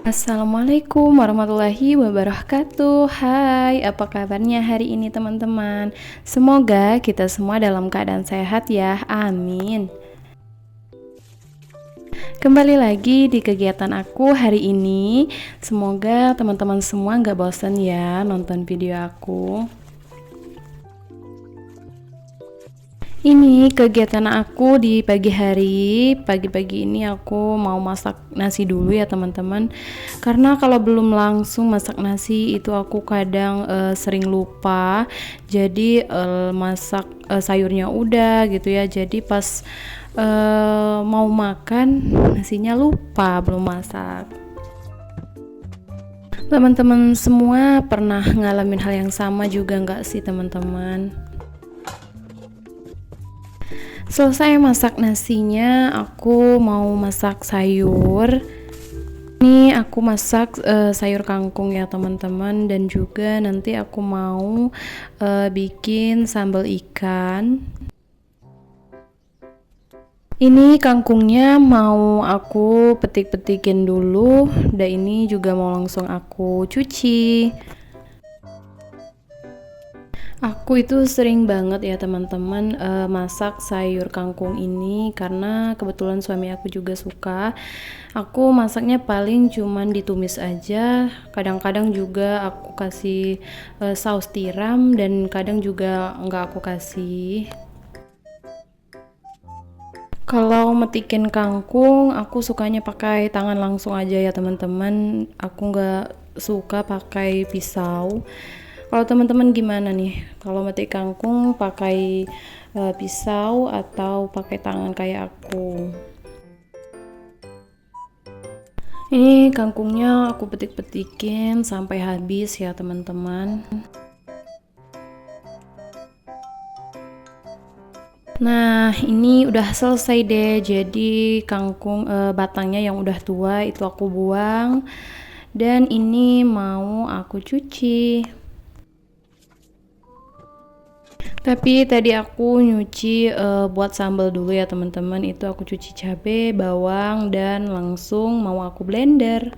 Assalamualaikum warahmatullahi wabarakatuh. Hai, apa kabarnya hari ini teman-teman? Semoga kita semua dalam keadaan sehat ya, amin. Kembali lagi di kegiatan aku hari ini. Semoga teman-teman semua gak bosan ya nonton video aku. Ini kegiatan aku di pagi hari. Pagi-pagi ini aku mau masak nasi dulu ya teman-teman. Karena kalau belum langsung masak nasi itu aku kadang sering lupa. Jadi masak sayurnya udah gitu ya. Jadi pas mau makan nasinya lupa belum masak. Teman-teman semua pernah ngalamin hal yang sama juga nggak sih teman-teman? Selesai masak nasinya, aku mau masak sayur. Ini aku masak sayur kangkung ya teman-teman, dan juga nanti aku mau bikin sambal ikan. Ini kangkungnya mau aku petik-petikin dulu, dan ini juga mau langsung aku cuci. Aku itu sering banget ya teman-teman masak sayur kangkung ini karena kebetulan suami aku juga suka. Aku masaknya paling cuman ditumis aja, kadang-kadang juga aku kasih saus tiram dan kadang juga nggak aku kasih. Kalau metikin kangkung, aku sukanya pakai tangan langsung aja ya teman-teman. Aku nggak suka pakai pisau. Kalau teman-teman gimana nih? Kalau metik kangkung pakai pisau atau pakai tangan kayak aku? Ini kangkungnya aku petik-petikin sampai habis ya teman-teman. Nah, ini udah selesai deh. Jadi kangkung batangnya yang udah tua itu aku buang. Dan ini mau aku cuci. Tapi tadi aku nyuci buat sambal dulu ya teman-teman. Itu aku cuci cabai, bawang, dan langsung mau aku blender.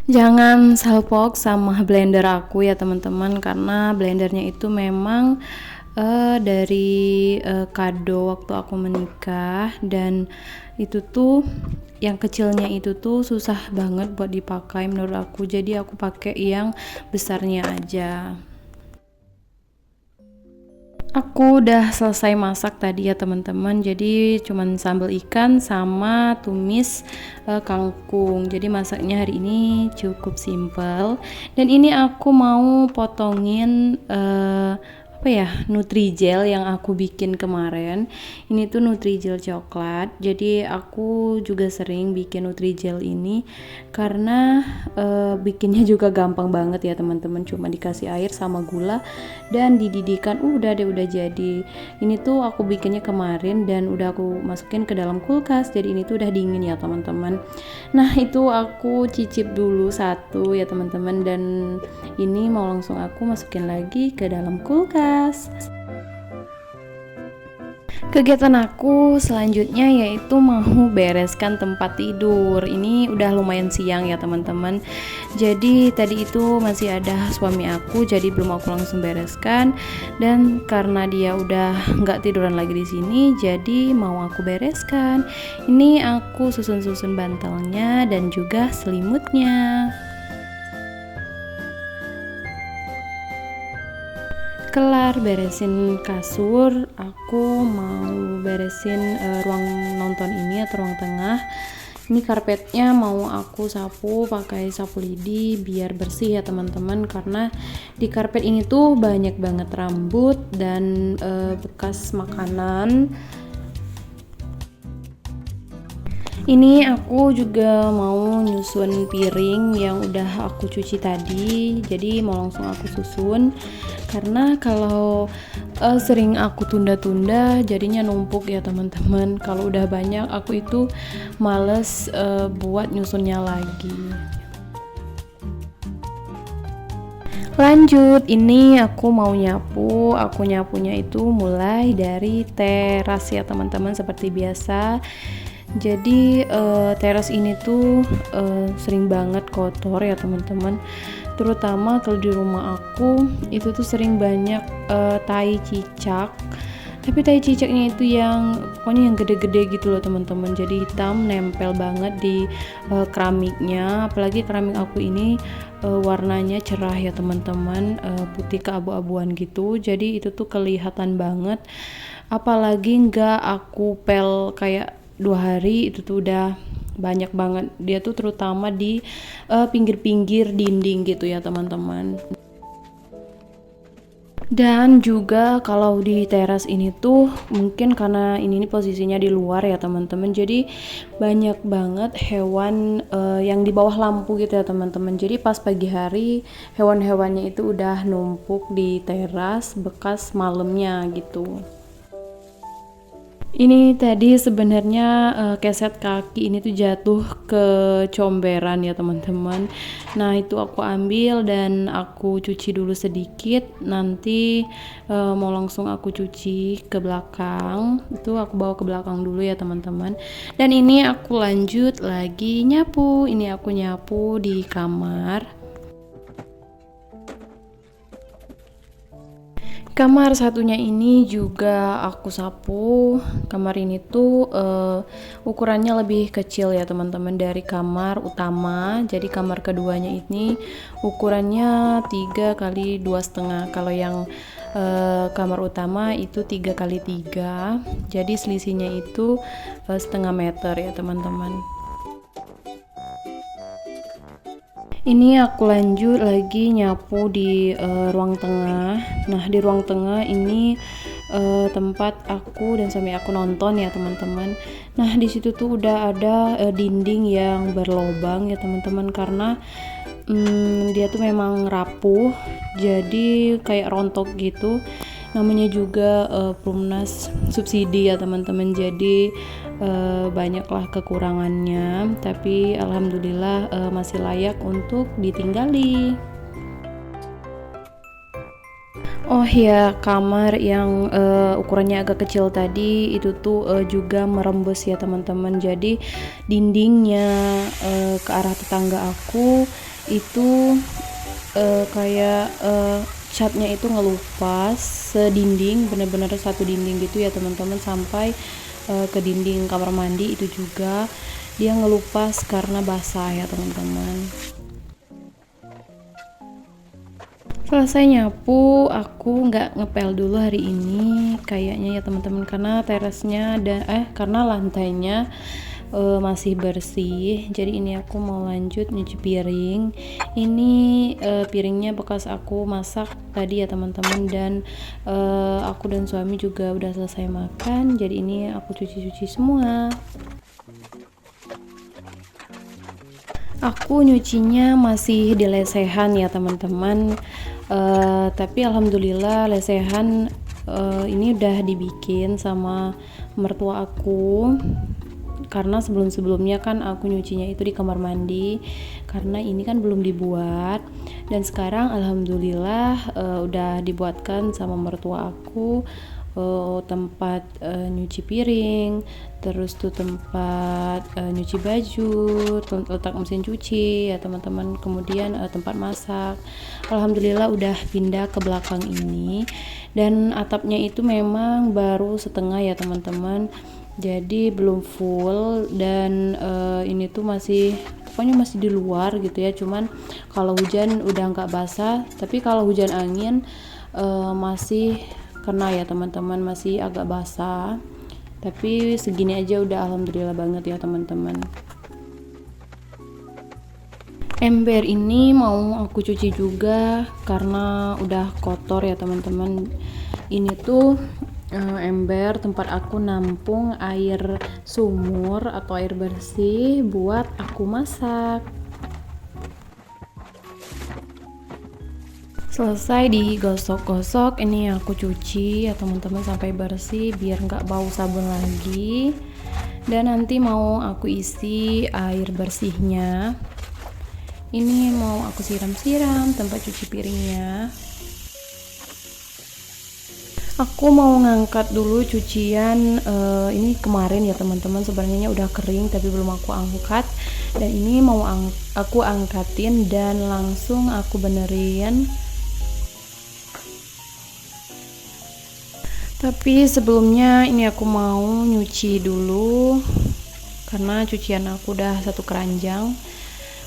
Jangan salpok sama blender aku ya teman-teman, karena blendernya itu memang dari kado waktu aku menikah, dan itu tuh yang kecilnya itu tuh susah banget buat dipakai menurut aku. Jadi aku pakai yang besarnya aja. Aku udah selesai masak tadi ya teman-teman. Jadi cuman sambal ikan sama tumis kangkung. Jadi masaknya hari ini cukup simple. Dan ini aku mau potongin apa ya, Nutrijel yang aku bikin kemarin. Ini tuh Nutrijel coklat. Jadi aku juga sering bikin Nutrijel ini karena bikinnya juga gampang banget ya teman-teman. Cuma dikasih air sama gula dan dididihkan, udah deh, udah jadi. Ini tuh aku bikinnya kemarin dan udah aku masukin ke dalam kulkas. Jadi ini tuh udah dingin ya teman-teman. Nah, itu aku cicip dulu satu ya teman-teman, dan ini mau langsung aku masukin lagi ke dalam kulkas. Kegiatan aku selanjutnya yaitu mau bereskan tempat tidur. Ini udah lumayan siang ya teman-teman. Jadi tadi itu masih ada suami aku, jadi belum aku langsung bereskan. Dan karena dia udah nggak tiduran lagi di sini, jadi mau aku bereskan. Ini aku susun-susun bantalnya dan juga selimutnya. Kelar beresin kasur, aku mau beresin ruang nonton ini atau ruang tengah. Ini karpetnya mau aku sapu pakai sapu lidi biar bersih ya teman-teman, karena di karpet ini tuh banyak banget rambut dan bekas makanan. Ini aku juga mau nyusun piring yang udah aku cuci tadi, jadi mau langsung aku susun. Karena kalau sering aku tunda-tunda jadinya numpuk ya teman-teman. Kalau udah banyak aku itu males buat nyusunnya lagi. Lanjut, ini aku mau nyapu. Aku nyapunya itu mulai dari teras ya teman-teman, seperti biasa. Jadi teras ini tuh sering banget kotor ya teman-teman. Terutama kalau di rumah aku itu tuh sering banyak tai cicak. Tapi tai cicaknya itu yang pokoknya yang gede-gede gitu loh teman-teman. Jadi hitam nempel banget di keramiknya. Apalagi keramik aku ini warnanya cerah ya teman-teman, putih keabu-abuan gitu. Jadi itu tuh kelihatan banget. Apalagi nggak aku pel kayak 2 hari itu tuh udah banyak banget. Dia tuh terutama di pinggir-pinggir dinding gitu ya teman-teman. Dan juga kalau di teras ini tuh mungkin karena ini posisinya di luar ya teman-teman, jadi banyak banget hewan yang di bawah lampu gitu ya teman-teman. Jadi pas pagi hari hewan-hewannya itu udah numpuk di teras bekas malamnya gitu. Ini tadi sebenarnya keset kaki ini tuh jatuh ke comberan ya teman-teman. Nah itu aku ambil dan aku cuci dulu sedikit. Nanti mau langsung aku cuci ke belakang. Itu aku bawa ke belakang dulu ya teman-teman. Dan ini aku lanjut lagi nyapu. Ini aku nyapu di kamar. Kamar satunya ini juga aku sapu. Kamar ini tuh ukurannya lebih kecil ya teman-teman dari kamar utama. Jadi kamar keduanya ini ukurannya 3 kali 2,5. Kalau yang kamar utama itu 3 kali 3. Jadi selisihnya itu setengah meter ya teman-teman. Ini aku lanjut lagi nyapu di ruang tengah. Nah di ruang tengah ini tempat aku dan suami aku nonton ya teman-teman. Nah di situ tuh udah ada dinding yang berlobang ya teman-teman, karena dia tuh memang rapuh, jadi kayak rontok gitu. Namanya juga Perumnas subsidi ya teman-teman, jadi banyaklah kekurangannya, tapi alhamdulillah masih layak untuk ditinggali. Oh ya, kamar yang ukurannya agak kecil tadi itu tuh juga merembes ya teman-teman. Jadi dindingnya ke arah tetangga aku itu kayak catnya itu ngelupas sedinding, bener-bener satu dinding gitu ya teman-teman, sampai ke dinding kamar mandi itu juga dia ngelupas karena basah ya teman-teman. Selesai nyapu, aku nggak ngepel dulu hari ini kayaknya ya teman-teman, karena terasnya karena lantainya masih bersih. Jadi ini aku mau lanjut nyuci piring. Ini piringnya bekas aku masak tadi ya teman-teman, dan aku dan suami juga udah selesai makan. Jadi ini aku cuci-cuci semua. Aku nyucinya masih di lesehan ya teman-teman, tapi alhamdulillah lesehan ini udah dibikin sama mertua aku, karena sebelum-sebelumnya kan aku nyucinya itu di kamar mandi, karena ini kan belum dibuat. Dan sekarang alhamdulillah udah dibuatkan sama mertua aku, tempat nyuci piring, terus tuh tempat nyuci baju, letak mesin cuci ya teman-teman, kemudian tempat masak. Alhamdulillah udah pindah ke belakang ini, dan atapnya itu memang baru setengah ya teman-teman, jadi belum full. Dan ini tuh masih, pokoknya masih di luar gitu ya, cuman kalau hujan udah nggak basah, tapi kalau hujan angin masih kena ya teman-teman, masih agak basah. Tapi segini aja udah alhamdulillah banget ya teman-teman. Ember ini mau aku cuci juga karena udah kotor ya teman-teman. Ini tuh ember tempat aku nampung air sumur atau air bersih buat aku masak. Selesai digosok-gosok, ini aku cuci ya teman-teman sampai bersih biar nggak bau sabun lagi. Dan nanti mau aku isi air bersihnya. Ini mau aku siram-siram tempat cuci piringnya. Aku mau ngangkat dulu cucian ini kemarin ya teman-teman, sebenarnya udah kering tapi belum aku angkat, dan ini mau aku angkatin dan langsung aku benerin. Tapi sebelumnya ini aku mau nyuci dulu karena cucian aku udah satu keranjang.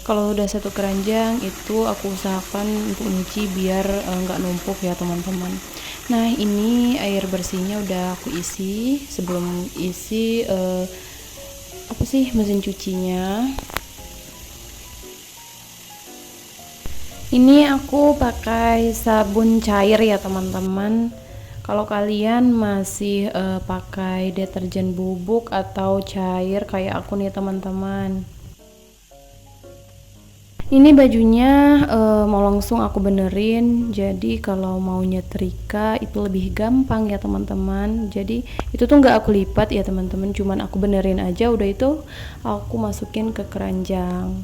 Kalau udah satu keranjang itu aku usahakan untuk nyuci biar nggak numpuk ya teman-teman. Nah ini air bersihnya udah aku isi. Sebelum isi apa sih mesin cucinya, ini aku pakai sabun cair ya teman-teman. Kalau kalian masih pakai deterjen bubuk atau cair kayak aku nih teman-teman, ini bajunya mau langsung aku benerin. Jadi kalau mau nyetrika itu lebih gampang ya teman-teman. Jadi itu tuh nggak aku lipat ya teman-teman, cuman aku benerin aja, udah itu aku masukin ke keranjang.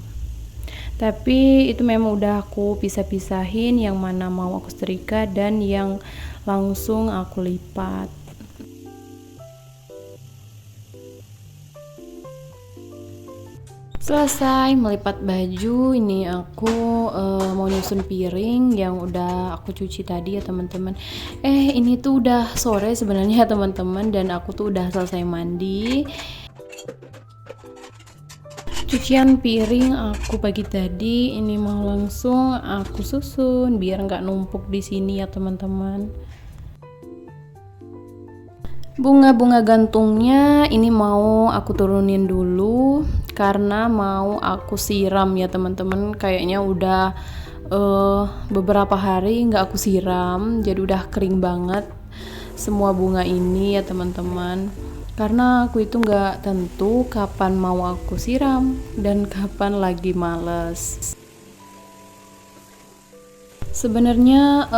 Tapi itu memang udah aku pisah-pisahin yang mana mau aku setrika dan yang langsung aku lipat. Selesai melipat baju, ini aku mau nyusun piring yang udah aku cuci tadi ya teman-teman. Ini tuh udah sore sebenarnya teman-teman, dan aku tuh udah selesai mandi. Cucian piring aku pagi tadi ini mau langsung aku susun biar nggak numpuk di sini ya teman-teman. Bunga-bunga gantungnya ini mau aku turunin dulu karena mau aku siram ya teman-teman. Kayaknya udah beberapa hari nggak aku siram, jadi udah kering banget semua bunga ini ya teman-teman. Karena aku itu nggak tentu kapan mau aku siram dan kapan lagi males. Sebenarnya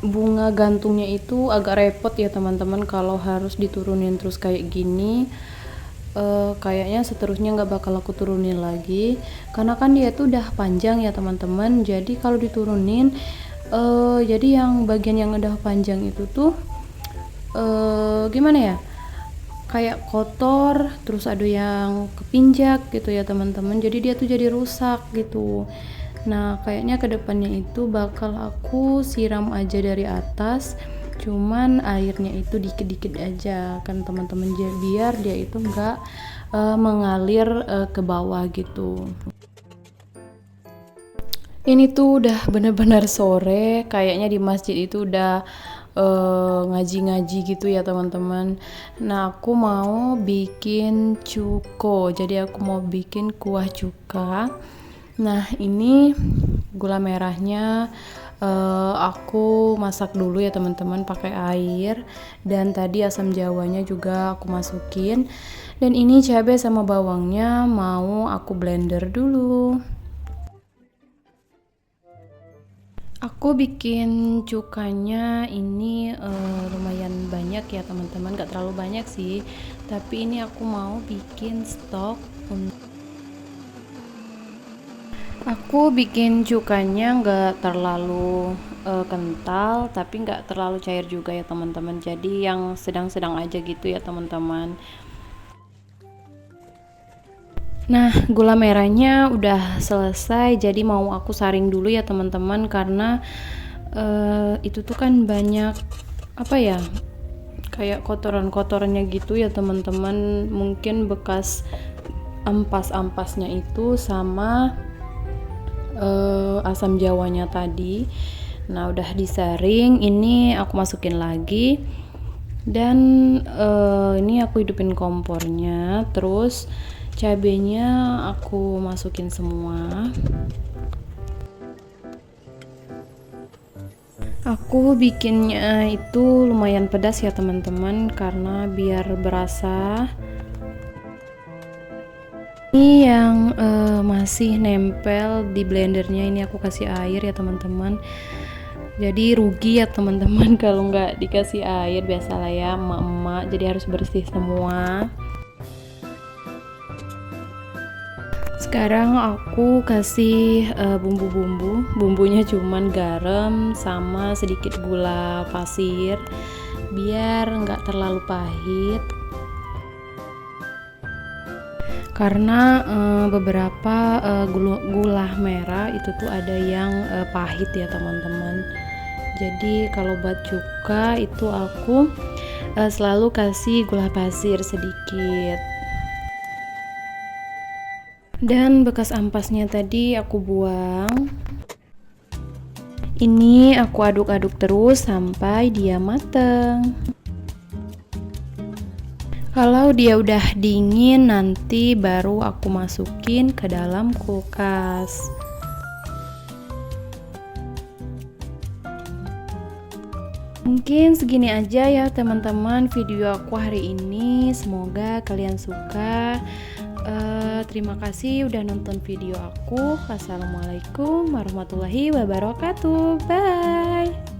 bunga gantungnya itu agak repot ya teman-teman kalau harus diturunin terus kayak gini. Kayaknya seterusnya nggak bakal aku turunin lagi karena kan dia tuh udah panjang ya teman-teman. Jadi kalau diturunin jadi yang bagian yang udah panjang itu tuh gimana ya, kayak kotor, terus ada yang kepinjak gitu ya teman-teman, jadi dia tuh jadi rusak gitu. Nah kayaknya kedepannya itu bakal aku siram aja dari atas, cuman airnya itu dikit-dikit aja kan teman-teman, biar dia itu enggak mengalir ke bawah gitu. Ini tuh udah bener-bener sore, kayaknya di masjid itu udah ngaji-ngaji gitu ya teman-teman. Nah aku mau bikin cuko, jadi aku mau bikin kuah cuka. Nah ini gula merahnya aku masak dulu ya teman-teman pakai air, dan tadi asam jawanya juga aku masukin, dan ini cabai sama bawangnya mau aku blender dulu. Aku bikin cukanya ini lumayan banyak ya teman-teman, gak terlalu banyak sih, tapi ini aku mau bikin stok. Aku bikin cukanya nggak terlalu kental, tapi nggak terlalu cair juga ya teman-teman, jadi yang sedang-sedang aja gitu ya teman-teman. Nah gula merahnya udah selesai, jadi mau aku saring dulu ya teman-teman, karena itu tuh kan banyak apa ya, kayak kotoran-kotorannya gitu ya teman-teman, mungkin bekas ampas-ampasnya itu sama asam jawanya tadi. Nah udah disaring, ini aku masukin lagi, dan ini aku hidupin kompornya, terus cabenya aku masukin semua. Aku bikinnya itu lumayan pedas ya teman-teman, karena biar berasa. Ini yang masih nempel di blendernya, ini aku kasih air ya teman-teman. Jadi rugi ya teman-teman kalau nggak dikasih air, biasalah ya emak-emak, jadi harus bersih semua. Sekarang aku kasih bumbu-bumbu. Bumbunya cuman garam sama sedikit gula pasir biar nggak terlalu pahit. Karena beberapa gula merah itu tuh ada yang pahit ya teman-teman. Jadi kalau buat cuka itu aku selalu kasih gula pasir sedikit. Dan bekas ampasnya tadi aku buang. Ini aku aduk-aduk terus sampai dia mateng. Kalau dia udah dingin nanti baru aku masukin ke dalam kulkas. Mungkin segini aja ya teman-teman video aku hari ini. Semoga kalian suka. Terima kasih udah nonton video aku. Assalamualaikum warahmatullahi wabarakatuh. Bye.